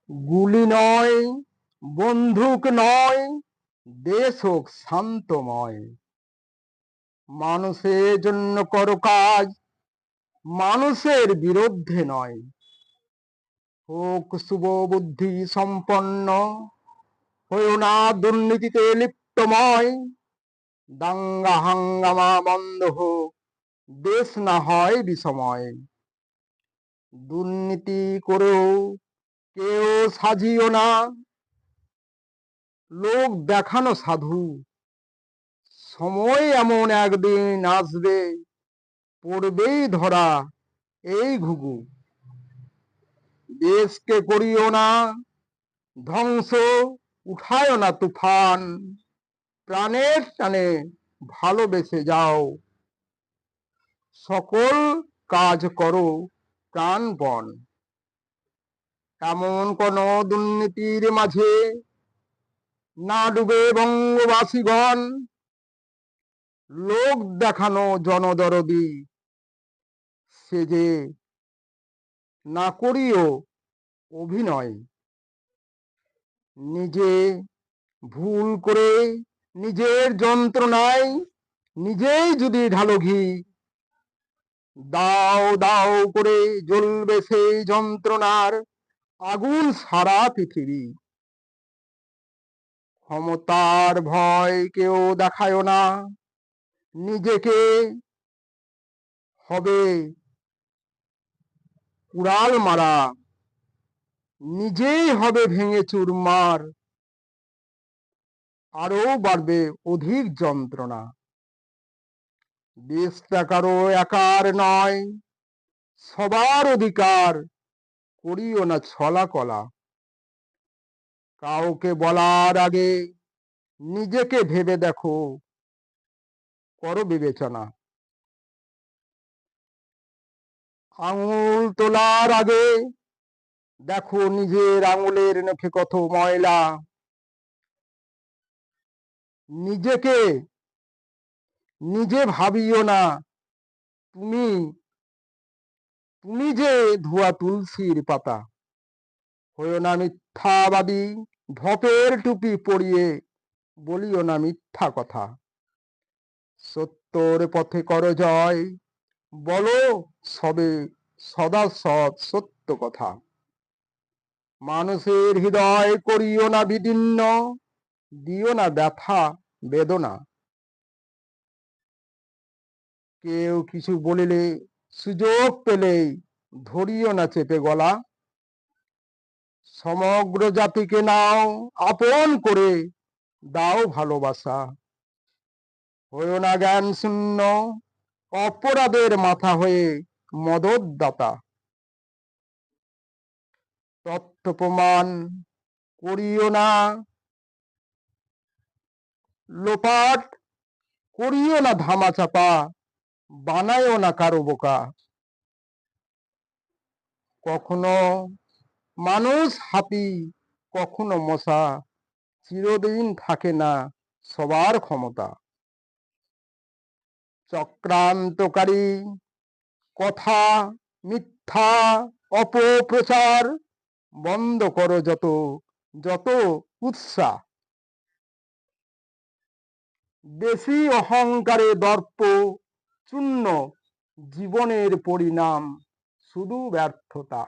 গুলি নয়, বন্দুক নয়, দেশ হোক শান্তময়। মানুষের জন্য করো কাজ, মানুষের বিরুদ্ধে নয়। হোক শুভ বুদ্ধি সম্পন্ন, হয়েও না দুর্নীতিতে লিপ্তময়। দাঙ্গা হাঙ্গামা বন্ধ হোক, দেশ না হয় বিষময়। দুর্নীতি করেও কেউ সাজিও না, লোক দেখানো সাধু। সময় এমন একদিন আসবে, পড়বেই ধরা এই ঘুঘু। দেশকে করিও না ধ্বংস, উঠায় না তুফান। প্রাণের টানে ভালোবেসে যাও, সকল কাজ করো প্রাণপণ। এমন কোন দুর্নীতির মাঝে না ডুবে বঙ্গবাসীগণ। লোক দেখানো জনদরদি সে যে না করিও অভিনয়। নিজে ভুল করে নিজের যন্ত্রণায় নিজেই যদি ঢালো ঘি, দাও দাও করে জ্বলবে সেই যন্ত্রণার আগুন সারা পৃথিবী। ক্ষমতার ভয় কেউ দেখায় না, নিজেকে হবে কুড়াল মারা। নিজেই হবে ভেঙে চুরমার, আরো বাড়বে অধিক যন্ত্রণা। দেশটা কারো একার নয়, সবার অধিকার। করিও না ছলা কলা, কাউকে বলার আগে নিজেকে ভেবে দেখো, করো বিবেচনা। আঙুল তোলার আগে দেখো নিজের আঙুলের নখে কত ময়লা। নিজেকে নিজে ভাবিও না তুমি তুমি যে ধোয়া তুলসীর পাতা। হইও না মিথ্যাবাদী, ঢপের টুপি পরিয়ে বলিও না মিথ্যা কথা। সত্যর পথে করো জয়, বলো সবে সদা সৎ সত্য কথা। মানুষের হৃদয় করিও না বিদীর্ণ, দিও না ব্যথা বেদনা। কেউ কিছু বলিলে সুযোগ পেলেই ধরিও না চেপে গলা। সমগ্র জাতিকে নাও আপন করে, দাও ভালোবাসা। হইও না জ্ঞান শূন্য, অপরাধের মাথা হয়ে মদতদাতা। তথ্য প্রমাণ করিও না লোপাট, করিও না ধামাচাপা, বানায়ও না কারো বোকা। কখনো মানুষ হাতি, কখনো মশা, চিরদিন থাকে না সবার ক্ষমতা। চক্রান্তকারী কথা, মিথ্যা অপপ্রচার বন্ধ করো যত যত উৎসাহ। বেশি অহংকারে দর্প চূর্ণ, জীবনের পরিণাম শুধু ব্যর্থতা।